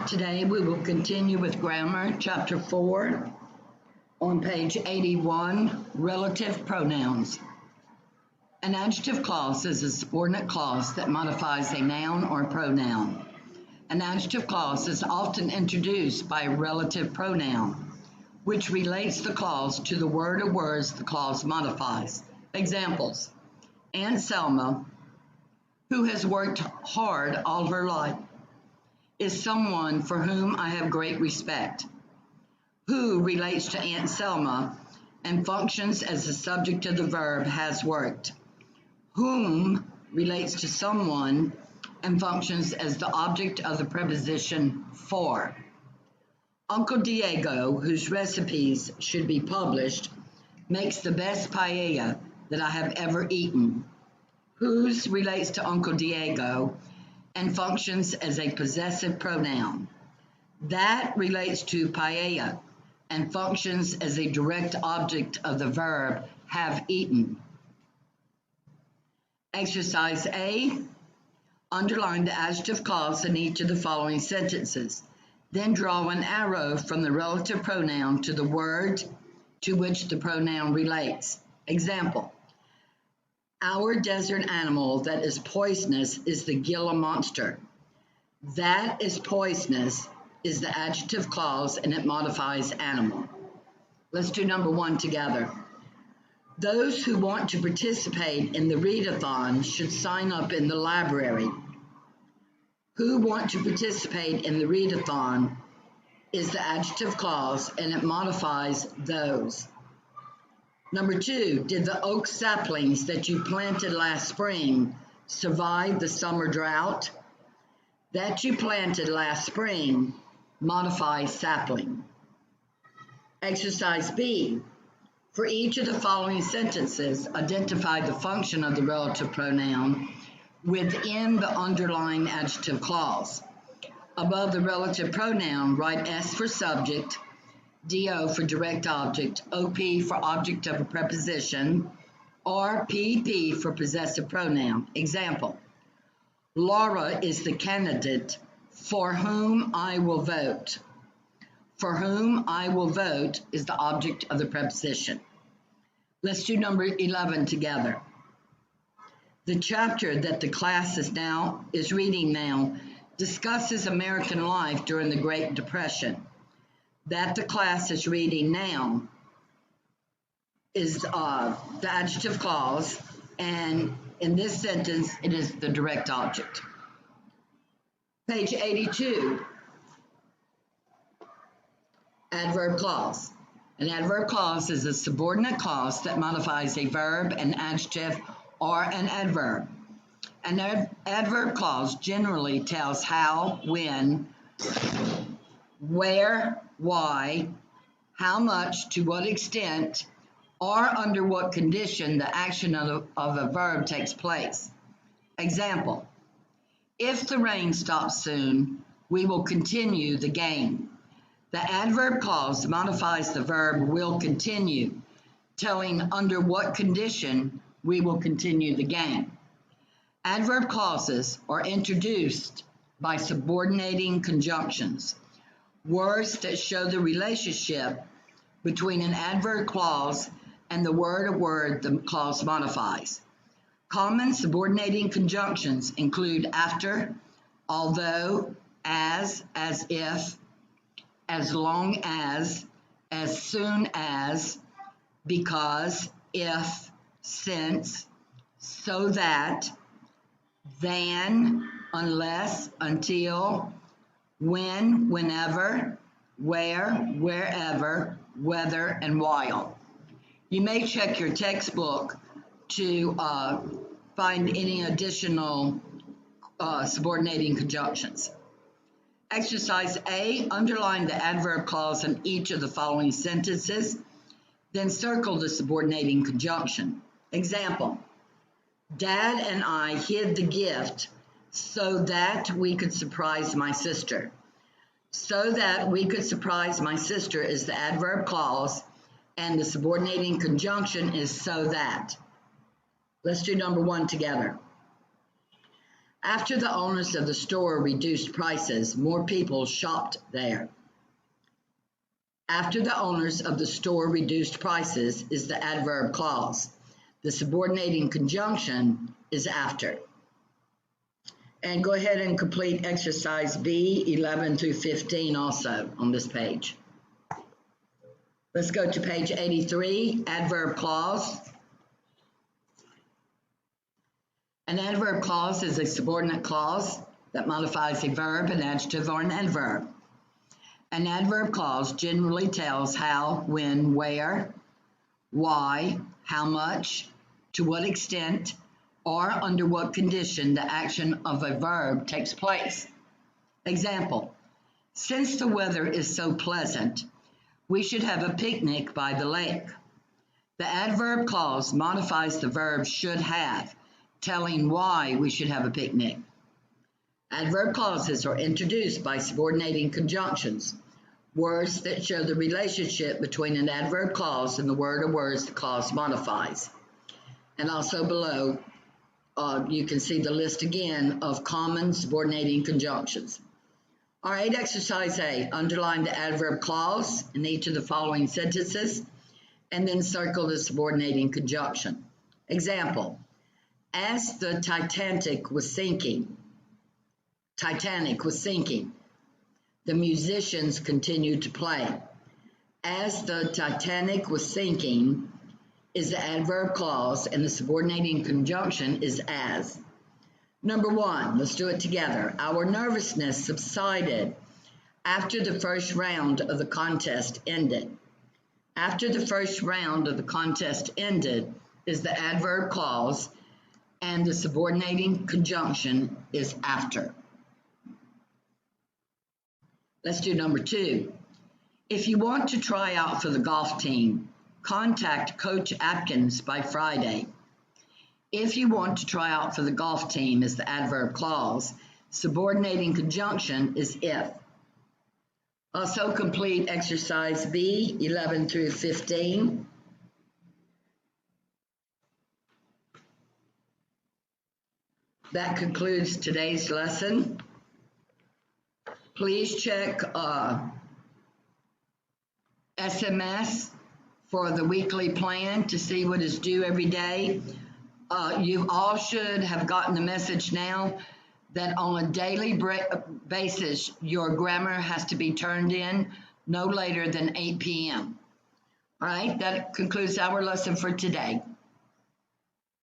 Today we will continue with Grammar, Chapter 4, on page 81, Relative Pronouns. An adjective clause is a subordinate clause that modifies a noun or pronoun. An adjective clause is often introduced by a relative pronoun, which relates the clause to the word or words the clause modifies. Examples: Aunt Selma, who has worked hard all her life, is someone for whom I have great respect. Who relates to Aunt Selma and functions as the subject of the verb has worked. Whom relates to someone and functions as the object of the preposition for. Uncle Diego, whose recipes should be published, makes the best paella that I have ever eaten. Whose relates to Uncle Diego and functions as a possessive pronoun. That relates to paella and functions as a direct object of the verb have eaten. Exercise A. Underline the adjective clause in each of the following sentences. Then draw an arrow from the relative pronoun to the word to which the pronoun relates. Example: Our desert animal that is poisonous is the Gila monster. That is poisonous is the adjective clause and it modifies animal. Let's do number 1 together. Those who want to participate in the readathon should sign up in the library. Who want to participate in the readathon is the adjective clause and it modifies those. Number 2, did the oak saplings that you planted last spring survive the summer drought? That you planted last spring modifies sapling. Exercise B. For each of the following sentences, identify the function of the relative pronoun within the underlying adjective clause. Above the relative pronoun, write S for subject, DO for direct object, OP for object of a preposition, or PP for possessive pronoun. Example: Laura is the candidate for whom I will vote. For whom I will vote is the object of the preposition. Let's do number 11 together. The chapter that the class is reading now discusses American life during the Great Depression. That the class is reading now is the adjective clause, and in this sentence, it is the direct object. Page 82, adverb clause. An adverb clause is a subordinate clause that modifies a verb, an adjective, or an adverb. An adverb clause generally tells how, when, where, why, how much, to what extent, or under what condition the action of a verb takes place. Example: If the rain stops soon, we will continue the game. The adverb clause modifies the verb will continue, telling under what condition we will continue the game. Adverb clauses are introduced by subordinating conjunctions, words that show the relationship between an adverb clause and the word or word the clause modifies. Common subordinating conjunctions include after, although, as if, as long as soon as, because, if, since, so that, than, unless, until, when, whenever, where, wherever, whether, and while. You may check your textbook to find any additional subordinating conjunctions. Exercise A, underline the adverb clause in each of the following sentences, then circle the subordinating conjunction. Example: Dad and I hid the gift so that we could surprise my sister. So that we could surprise my sister is the adverb clause, and the subordinating conjunction is so that. Let's do number 1 together. After the owners of the store reduced prices, more people shopped there. After the owners of the store reduced prices is the adverb clause. The subordinating conjunction is after. And go ahead and complete exercise B, 11 through 15 also on this page. Let's go to page 83, adverb clause. An adverb clause is a subordinate clause that modifies a verb, an adjective, or an adverb. An adverb clause generally tells how, when, where, why, how much, to what extent, or under what condition the action of a verb takes place. Example, since the weather is so pleasant, we should have a picnic by the lake. The adverb clause modifies the verb should have, telling why we should have a picnic. Adverb clauses are introduced by subordinating conjunctions, words that show the relationship between an adverb clause and the word or words the clause modifies. And also below, you can see the list again of common subordinating conjunctions. All right, exercise A, underline the adverb clause in each of the following sentences, and then circle the subordinating conjunction. Example, as the Titanic was sinking, the musicians continued to play. As the Titanic was sinking is the adverb clause, and the subordinating conjunction is as. Number one, let's do it together. Our nervousness subsided after the first round of the contest ended. After the first round of the contest ended is the adverb clause, and the subordinating conjunction is after. Let's do number two. If you want to try out for the golf team, contact Coach Atkins by Friday. If you want to try out for the golf team is the adverb clause. Subordinating conjunction is if. Also complete exercise B, 11 through 15. That concludes today's lesson. Please check SMS for the weekly plan to see what is due every day. You all should have gotten the message now that on a daily basis, your grammar has to be turned in no later than 8 p.m. All right, that concludes our lesson for today.